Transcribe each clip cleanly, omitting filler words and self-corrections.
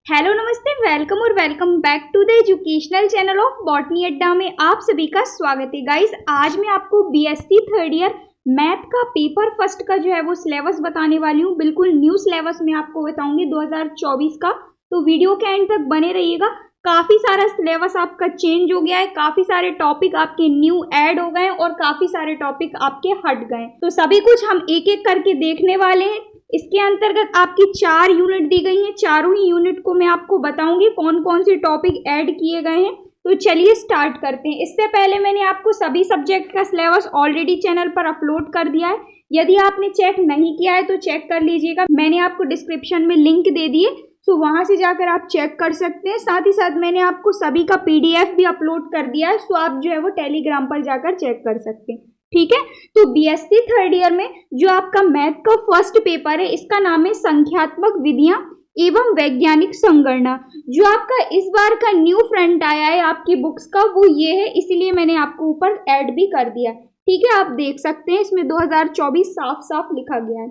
Hello नमस्ते, welcome और welcome back to the educational channel of Botany Adda में आप सभी का स्वागत है। गाइस, आज मैं आपको बीएससी थर्ड ईयर मैथ का पेपर फर्स्ट का जो है वो सिलेबस बताने वाली हूँ। बिल्कुल न्यू सिलेबस मैं आपको बताऊंगी 2024 का, तो वीडियो के एंड तक बने रहिएगा। काफ़ी सारा सिलेबस आपका चेंज हो गया है, काफ़ी सारे टॉपिक आपके न्यू ऐड हो गए और काफ़ी सारे टॉपिक आपके हट गए, तो सभी कुछ हम एक एक करके देखने वाले हैं। इसके अंतर्गत आपकी 4 यूनिट दी गई हैं, चारों ही यूनिट को मैं आपको बताऊंगी कौन कौन से टॉपिक ऐड किए गए हैं। तो चलिए स्टार्ट करते हैं। इससे पहले मैंने आपको सभी सब्जेक्ट का सिलेबस ऑलरेडी चैनल पर अपलोड कर दिया है। यदि आपने चेक नहीं किया है तो चेक कर लीजिएगा, मैंने आपको डिस्क्रिप्शन में लिंक दे दिए, तो वहां से जाकर आप चेक कर सकते हैं। साथ ही साथ मैंने आपको सभी का PDF भी अपलोड कर दिया है, सो आप जो है वो टेलीग्राम पर जाकर चेक कर सकते हैं। ठीक है, तो बीएससी थर्ड ईयर में जो आपका मैथ का फर्स्ट पेपर है, इसका नाम है संख्यात्मक विधियां एवं वैज्ञानिक संगणना। जो आपका इस बार का न्यू फ्रंट आया है आपकी बुक्स का, वो ये है, इसीलिए मैंने आपको ऊपर ऐड भी कर दिया। ठीक है, आप देख सकते हैं इसमें 2024 साफ साफ लिखा गया है।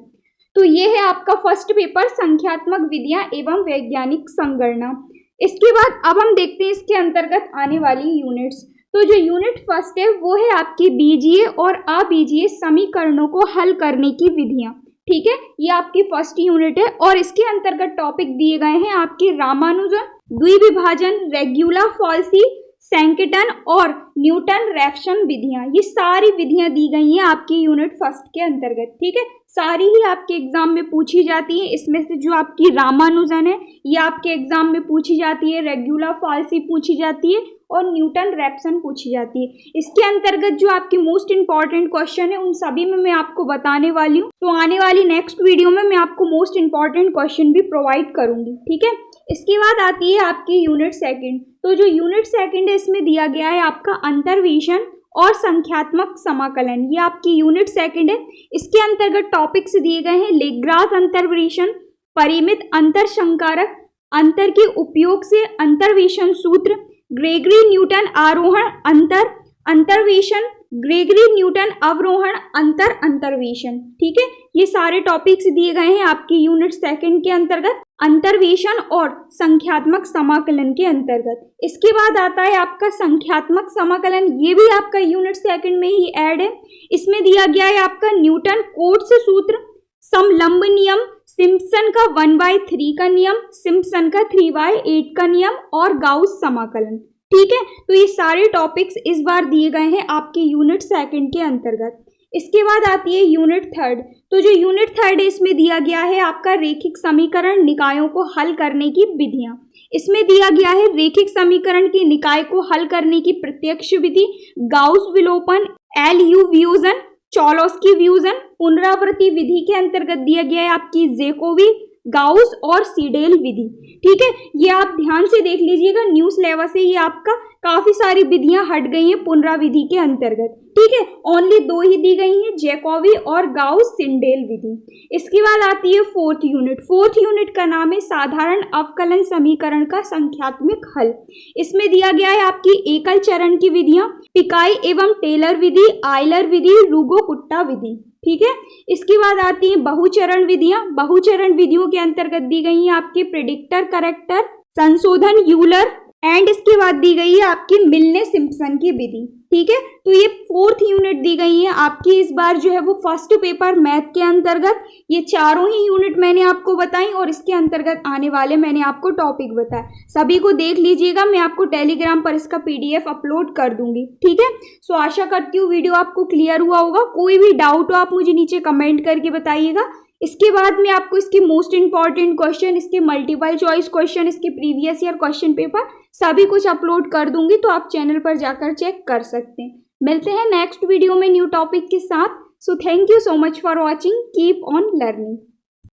तो ये है आपका फर्स्ट पेपर संख्यात्मक विधियां एवं वैज्ञानिक संगणना। इसके बाद अब हम देखते हैं इसके अंतर्गत आने वाली यूनिट्स। तो जो यूनिट फर्स्ट है वो है आपकी बीजीय और अबीजीय समीकरणों को हल करने की विधियां। ठीक है, ये आपकी फर्स्ट यूनिट है और इसके अंतर्गत टॉपिक दिए गए हैं आपके रामानुजन, द्विविभाजन, रेगुला फॉल्सी, सैंकटन और न्यूटन रैफसन विधियां। ये सारी विधियां दी गई हैं आपकी यूनिट फर्स्ट के अंतर्गत। ठीक है, सारी ही आपके एग्जाम में पूछी जाती है। इसमें से जो आपकी रामानुजन है ये आपके एग्जाम में पूछी जाती है, रेगुला फॉल्सी पूछी जाती है और न्यूटन रैफसन पूछी जाती है। इसके अंतर्गत जो आपकी मोस्ट इंपॉर्टेंट क्वेश्चन है उन सभी में मैं आपको बताने वाली हूँ, तो आने वाली नेक्स्ट वीडियो में मैं आपको मोस्ट इंपॉर्टेंट क्वेश्चन भी प्रोवाइड करूंगी। ठीक है, इसके बाद आती है आपकी यूनिट सेकंड। तो जो यूनिट सेकंड है इसमें दिया गया है आपका अंतर्वेशन और संख्यात्मक समाकलन। ये आपकी यूनिट सेकंड है। इसके अंतर्गत टॉपिक्स दिए गए हैं लेग्रास अंतर्वेशन, परिमित अंतरशंकारक, अंतर के उपयोग से अंतर्वेशन सूत्र, ग्रेगरी न्यूटन आरोहण अंतर अंतर्वेशन, ग्रेगरी न्यूटन अवरोहण अंतर अंतर्वेशन। ठीक है, ये सारे टॉपिक्स दिए गए हैं आपकी यूनिट सेकंड के अंतर्गत अंतर्वेशन और संख्यात्मक समाकलन के अंतर्गत। इसके बाद आता है आपका संख्यात्मक समाकलन, ये भी आपका यूनिट सेकंड में ही ऐड है। इसमें दिया गया है आपका न्यूटन कोट्स सूत्र, समलंब नियम, सिम्पसन का 1/3 का नियम, सिम्पसन का 3/8 का नियम और गाउस समाकलन। ठीक है, तो ये सारे टॉपिक्स इस बार दिए गए हैं आपके यूनिट सेकंड के अंतर्गत। इसके बाद आती है यूनिट थर्ड। तो जो यूनिट थर्ड है इसमें दिया गया है आपका रेखिक समीकरण निकायों को हल करने की विधियां। इसमें दिया गया है रेखिक समीकरण के निकाय को हल करने की प्रत्यक्ष विधि, गाउस विलोपन, LU व्यूजन, चॉलोस्की व्यूजन, पुनरावृत्ति विधि के अंतर्गत दिया गया है आपकी जैकोबी, गाउस और सीडेल विधि। ठीक है, ये आप ध्यान से देख लीजिएगा, न्यू सिलेबस है ये आपका, काफी सारी विधियां हट गई हैं पुनराविधि के अंतर्गत। ठीक है, ओनली 2 ही दी गई हैं, जैकोबी और गाउस सिंडेल विधि। इसके बाद आती है फोर्थ यूनिट। फोर्थ यूनिट का नाम है साधारण अवकलन समीकरण का संख्यात्मक हल। इसमें दिया गया है आपकी एकल चरण की विधियां, पिकाई एवं टेलर विधि, आयलर विधि, रूगो कुट्टा विधि। ठीक है, इसके बाद आती है बहुचरण विधियां। बहुचरण विधियों के अंतर्गत दी गई है आपके प्रेडिक्टर करेक्टर, संशोधन यूलर एंड इसके बाद दी गई है आपकी मिलने सिम्पसन की विधि। ठीक है, तो ये फोर्थ यूनिट दी गई है आपकी इस बार जो है वो फर्स्ट पेपर मैथ के अंतर्गत। ये चारों ही यूनिट मैंने आपको बताई और इसके अंतर्गत आने वाले मैंने आपको टॉपिक बताए। सभी को देख लीजिएगा, मैं आपको टेलीग्राम पर इसका PDF अपलोड कर दूंगी। ठीक है, सो आशा करती हूँ वीडियो आपको क्लियर हुआ होगा। कोई भी डाउट हो आप मुझे नीचे कमेंट करके बताइएगा। इसके बाद मैं आपको इसके मोस्ट इंपॉर्टेंट क्वेश्चन, इसके मल्टीपल चॉइस क्वेश्चन, इसके प्रीवियस ईयर क्वेश्चन पेपर सभी कुछ अपलोड कर दूंगी, तो आप चैनल पर जाकर चेक कर सकते हैं। मिलते हैं नेक्स्ट वीडियो में न्यू टॉपिक के साथ। So thank you so much for watching, keep on learning.